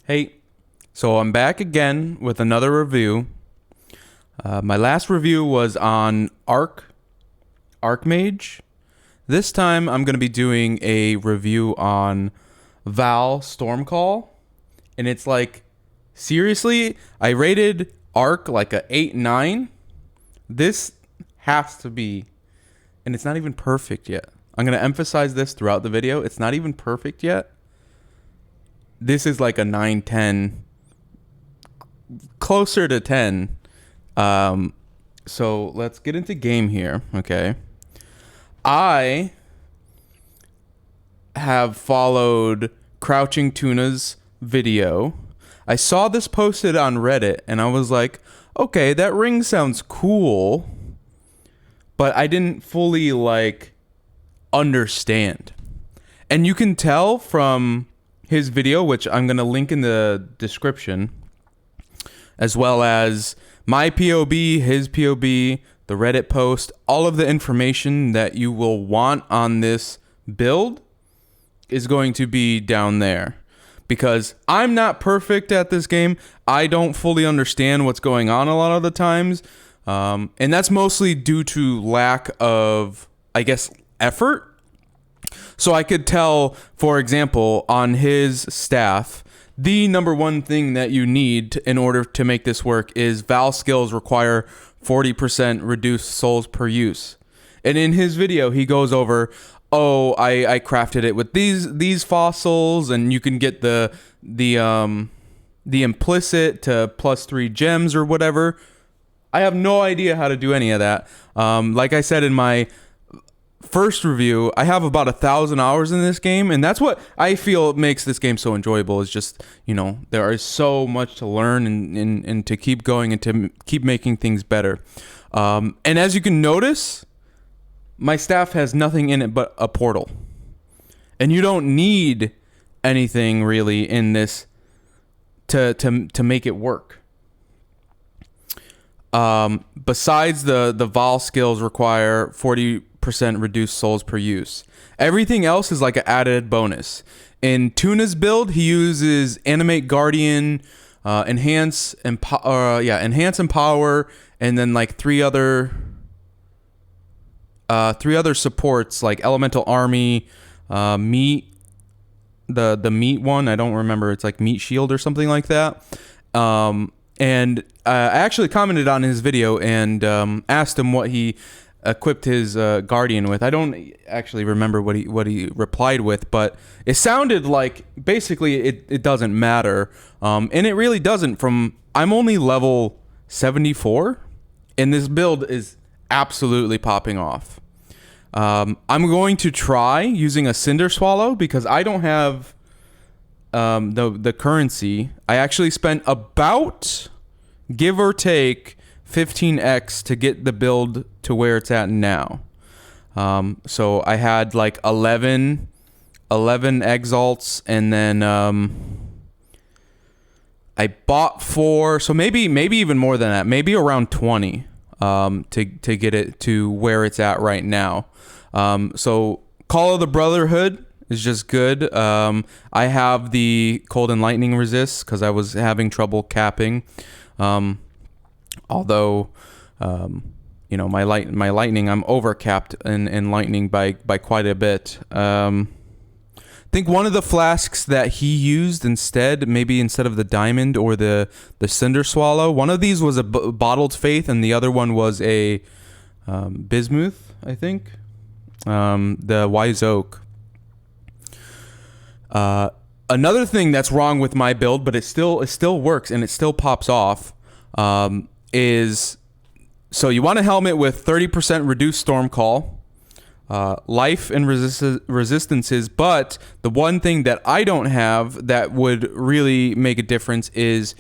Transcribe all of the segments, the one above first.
Hey, so I'm back again with another review. My last review was on Archmage. This time I'm going to be doing a review on Vaal Stormcall. And it's like, seriously, I rated Arc like a 8-9. This has to be, and it's not even perfect yet. I'm going to emphasize this throughout the video. It's not even perfect yet. This is like a 9-10, closer to 10. So let's get into game here, okay? I have followed Crouching Tuna's video. I saw this posted on Reddit, and I was like, okay, that ring sounds cool, but I didn't fully, understand. And you can tell from his video, which I'm going to link in the description, as well as my POB, his POB, the Reddit post, all of the information that you will want on this build is going to be down there. Because I'm not perfect at this game. I don't fully understand what's going on a lot of the times. And that's mostly due to lack of, I guess, effort. So I could tell, for example, on his staff, the number one thing that you need in order to make this work is Vaal skills require 40% reduced souls per use. And in his video, he goes over, oh, I crafted it with these fossils, and you can get the implicit to +3 gems or whatever. I have no idea how to do any of that. Like I said in my first review, I have about 1,000 hours in this game, and that's what I feel makes this game so enjoyable. Is just, there is so much to learn and to keep going and to keep making things better. And as you can notice, my staff has nothing in it but a portal, and you don't need anything really in this to make it work. Besides the Vaal skills require 40% reduced souls per use. Everything else is like an added bonus. In Tuna's build, he uses Animate Guardian, Enhance and Empower, and then like three other supports like Elemental Army, Meat, the Meat one. I don't remember. It's like Meat Shield or something like that. And I actually commented on his video and asked him what he equipped his Guardian with. I don't actually remember what he replied with, but it sounded like basically it doesn't matter. And it really doesn't. I'm only level 74, and this build is absolutely popping off. I'm going to try using a Cinder Swallow because I don't have the currency. I actually spent about, give or take, 15x to get the build to where it's at now. So I had like 11 exalts, and then I bought 4, so maybe even more than that, maybe around 20 to get it to where it's at right now. So Call of the Brotherhood is just good. I have the Cold and Lightning resist because I was having trouble capping. Although, my lightning, I'm overcapped in lightning by quite a bit. I think one of the flasks that he used instead of the diamond or the Cinder Swallow, one of these was a Bottled Faith, and the other one was a bismuth, I think. The Wise Oak. Another thing that's wrong with my build, but it still works and it still pops off, is, so you want a helmet with 30% reduced Stormcall, life and resistances, but the one thing that I don't have that would really make a difference is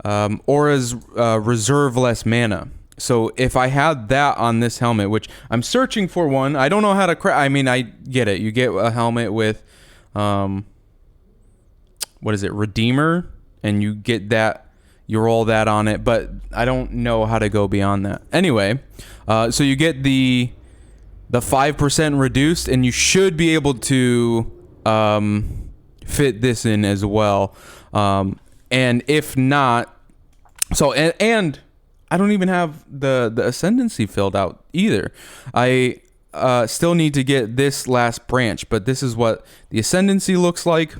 Aura's reserve less mana. So if I had that on this helmet, which I'm searching for one, I don't know how to I get it. You get a helmet with Redeemer, and you get that. You roll that on it, but I don't know how to go beyond that. Anyway, so you get the 5% reduced, and you should be able to fit this in as well. And if not, so and I don't even have the ascendancy filled out either. I still need to get this last branch, but this is what the ascendancy looks like.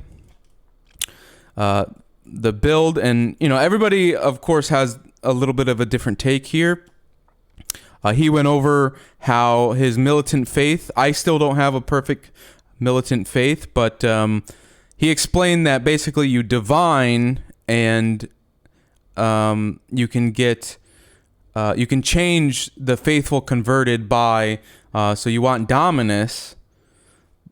The build, and everybody of course has a little bit of a different take here. He went over how his militant faith, I still don't have a perfect militant faith, but he explained that basically you divine, and you can get you can change the faithful converted by so you want Dominus,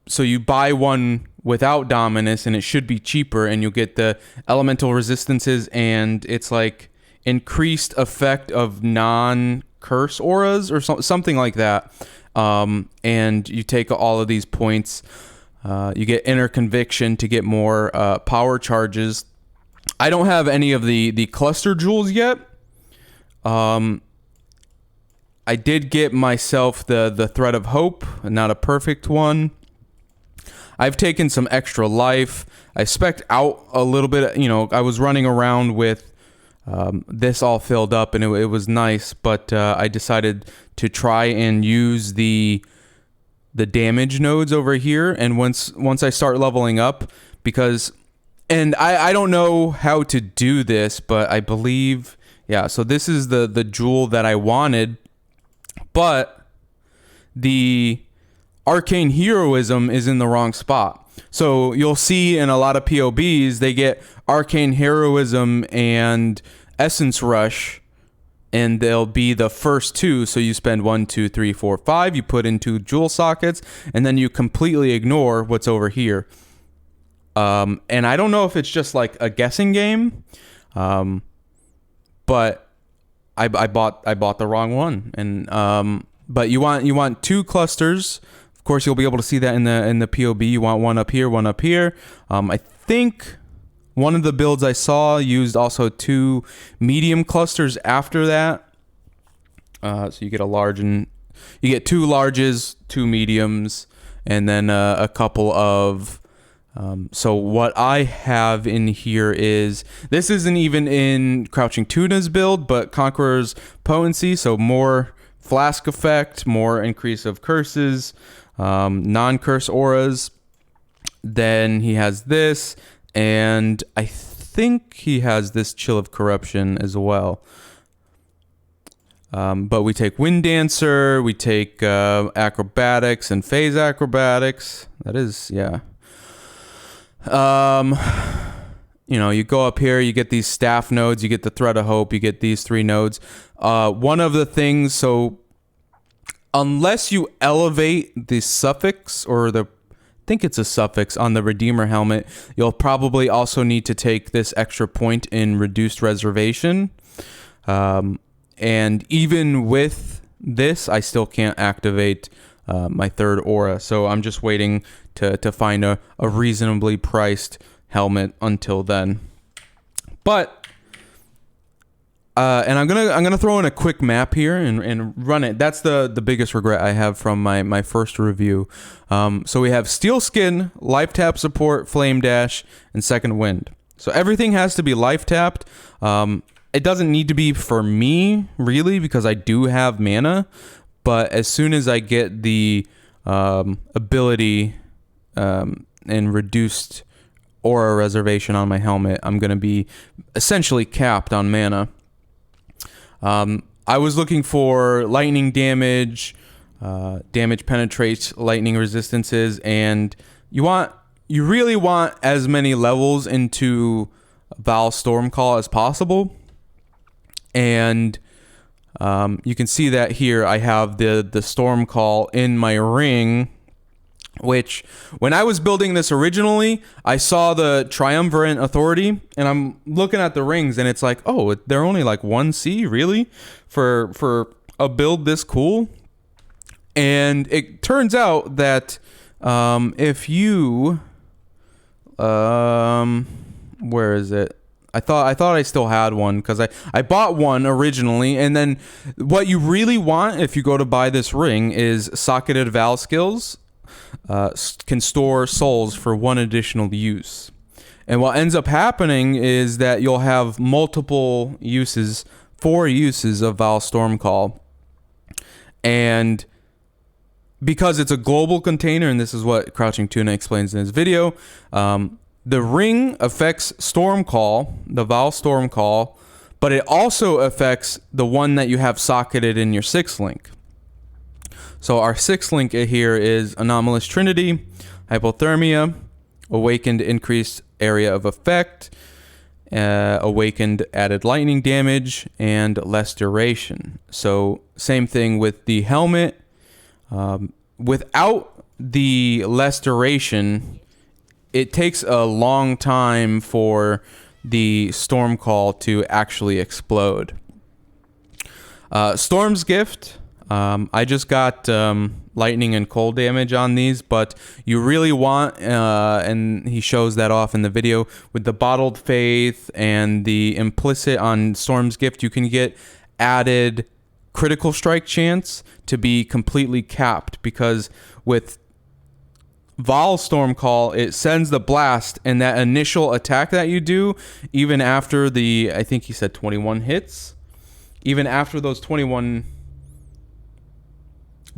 so you buy one without Dominus and it should be cheaper, and you'll get the elemental resistances, and it's like increased effect of non-curse auras or something like that. And you take all of these points, you get inner conviction to get more power charges. I don't have any of the cluster jewels yet. I did get myself the thread of hope, not a perfect one. I've taken some extra life. I spec'd out a little bit. I was running around with this all filled up, and it was nice, but I decided to try and use the damage nodes over here. And once I start leveling up, because, and I don't know how to do this, but I believe, yeah, so this is the jewel that I wanted, but the arcane heroism is in the wrong spot. So you'll see in a lot of POBs, they get arcane heroism and essence rush, and they'll be the first two. So you spend 1, 2, 3, 4, 5, you put in 2 jewel sockets, and then you completely ignore what's over here. And I don't know if it's just like a guessing game, but I bought the wrong one. And but you want 2 clusters. Of course, you'll be able to see that in the POB. You want one up here, one up here. I think one of the builds I saw used also 2 medium clusters after that. So you get a large, and you get 2 larges, 2 mediums, and then a couple of. So what I have in here is, this isn't even in Crouching Tuna's build, but Conqueror's Potency. So more flask effect, more increase of curses, non-curse auras. Then he has this, and I think he has this Chill of Corruption as well. But we take Wind Dancer, we take Acrobatics and Phase Acrobatics. That is, yeah. You go up here, you get these staff nodes, you get the Thread of Hope, you get these 3 nodes. One of the things, so unless you elevate the suffix, or I think it's a suffix on the Redeemer helmet, you'll probably also need to take this extra point in Reduced Reservation. And even with this, I still can't activate my 3rd aura. So I'm just waiting to find a reasonably priced helmet until then. But and I'm gonna throw in a quick map here and run it. That's the biggest regret I have from my first review. So we have Steel Skin, Life Tap Support, Flame Dash, and Second Wind. So everything has to be life tapped. It doesn't need to be for me, really, because I do have mana. But as soon as I get the ability and reduced aura reservation on my helmet, I'm going to be essentially capped on mana. I was looking for lightning damage, damage penetrates, lightning resistances, and you really want as many levels into Vaal Stormcall as possible. And you can see that here I have the Stormcall in my ring, which when I was building this originally, I saw the Triumvirate Authority, and I'm looking at the rings, and it's like, oh, they're only like 1C, really, for a build this cool. And it turns out that if you where is it? I thought I still had one, because I bought one originally, and then what you really want if you go to buy this ring is Socketed Vaal Skills. can store souls for one additional use. And what ends up happening is that you'll have multiple uses, 4 uses of Vaal Stormcall. And because it's a global container, and this is what Crouching Tuna explains in his video, the ring affects Stormcall, the Vaal Stormcall, but it also affects the one that you have socketed in your 6th link. So our 6th link here is Anomalous Trinity, Hypothermia, Awakened Increased Area of Effect, Awakened Added Lightning Damage, and Less Duration. So same thing with the helmet. Without the less duration, it takes a long time for the Stormcall to actually explode. Storm's Gift. I just got lightning and cold damage on these, but you really want, and he shows that off in the video, with the Bottled Faith and the implicit on Storm's Gift, you can get added critical strike chance to be completely capped, because with Vaal Stormcall, it sends the blast, and that initial attack that you do, even after the, I think he said 21 hits, even after those 21,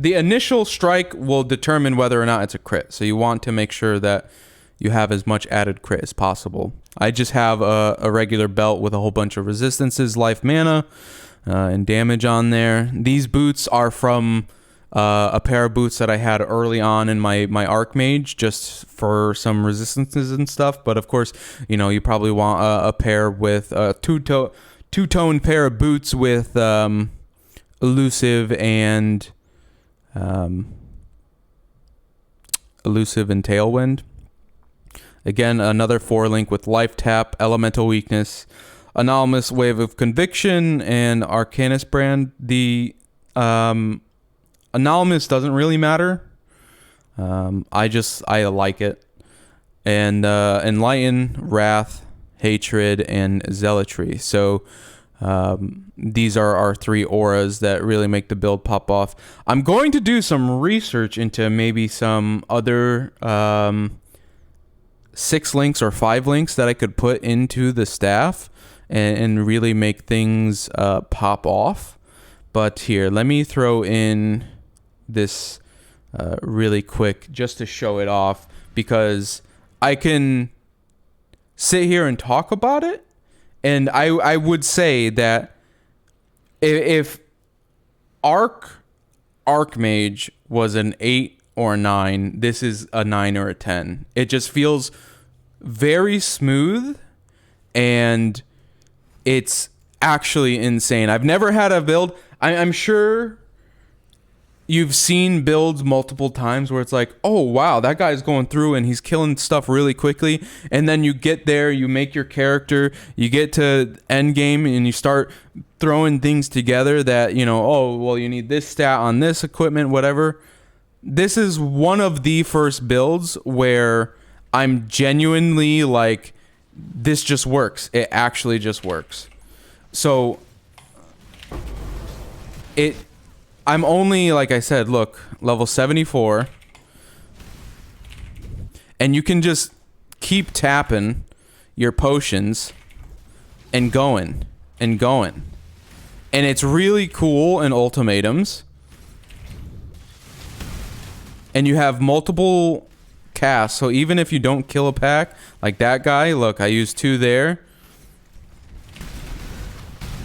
the initial strike will determine whether or not it's a crit. So you want to make sure that you have as much added crit as possible. I just have a regular belt with a whole bunch of resistances, life, mana, and damage on there. These boots are from a pair of boots that I had early on in my Archmage, just for some resistances and stuff. But of course, you know, you probably want a pair with a two-tone pair of boots with elusive and Tailwind. Again, another 4-link with Life Tap, Elemental Weakness, Anomalous Wave of Conviction, and Arcanus Brand. The Anomalous doesn't really matter. I like it. And Enlighten, Wrath, Hatred, and Zealotry. So these are our 3 auras that really make the build pop off. I'm going to do some research into maybe some other 6 links or 5 links that I could put into the staff and really make things pop off. But here, let me throw in this really quick just to show it off, because I can sit here and talk about it. And I would say that if Archmage was an 8 or a 9, this is a 9 or a 10. It just feels very smooth, and it's actually insane. I've never had a build. I'm sure you've seen builds multiple times where it's like, oh wow, that guy's going through and he's killing stuff really quickly, and then you get there, you make your character, you get to end game, and you start throwing things together that, you know, oh well, you need this stat on this equipment, whatever. This is one of the first builds where I'm genuinely like, this just works. It actually just works. So I'm only, like I said, look, level 74, and you can just keep tapping your potions and going and going. And it's really cool in ultimatums. And you have multiple casts, so even if you don't kill a pack, like that guy, look, I used 2 there.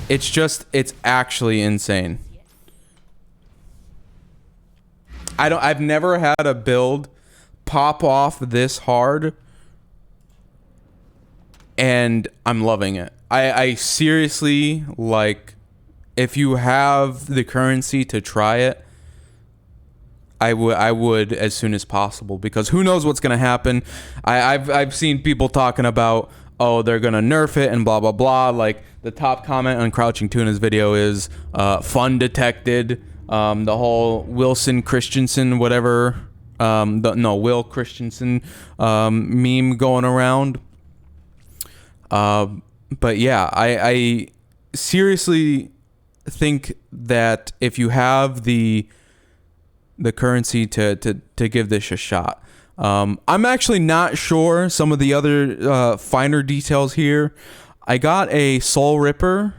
It's actually insane. I've never had a build pop off this hard, and I'm loving it. I seriously, like, if you have the currency to try it, I would as soon as possible, because who knows what's gonna happen. I've seen people talking about, oh, they're gonna nerf it and blah blah blah. Like, the top comment on Crouching Tuna's video is fun detected. The whole Wilson Christensen, whatever, Will Christensen meme going around. But yeah, I seriously think that if you have the the currency to give this a shot. I'm actually not sure some of the other finer details here. I got a Soul Ripper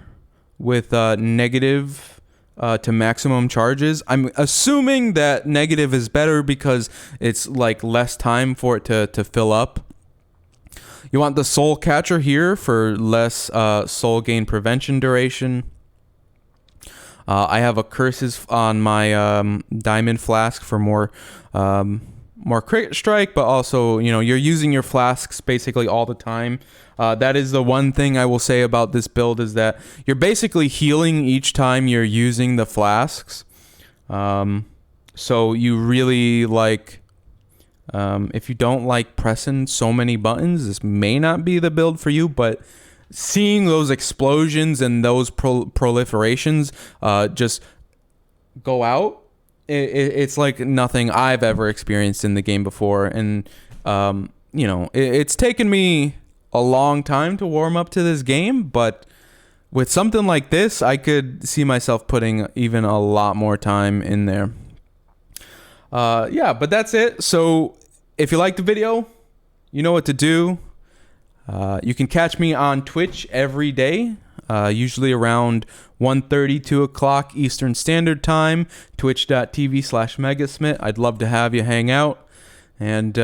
with negative to maximum charges. I'm assuming that negative is better because it's like less time for it to fill up. You want the Soul Catcher here for less soul gain prevention duration. I have a Curses on my Diamond Flask for more crit strike, but also, you know, you're using your flasks basically all the time. That is the one thing I will say about this build, is that you're basically healing each time you're using the flasks. So you really like, if you don't like pressing so many buttons, this may not be the build for you, but seeing those explosions and those proliferations just go out, it's like nothing I've ever experienced in the game before. And you know, it's taken me a long time to warm up to this game, but with something like this, I could see myself putting even a lot more time in there. Yeah, but that's it. So if you liked the video, you know what to do. You can catch me on Twitch every day, usually around 1:30, 2 o'clock Eastern Standard Time, twitch.tv/megasmit. I'd love to have you hang out. And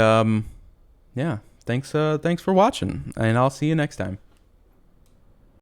yeah, thanks for watching, and I'll see you next time.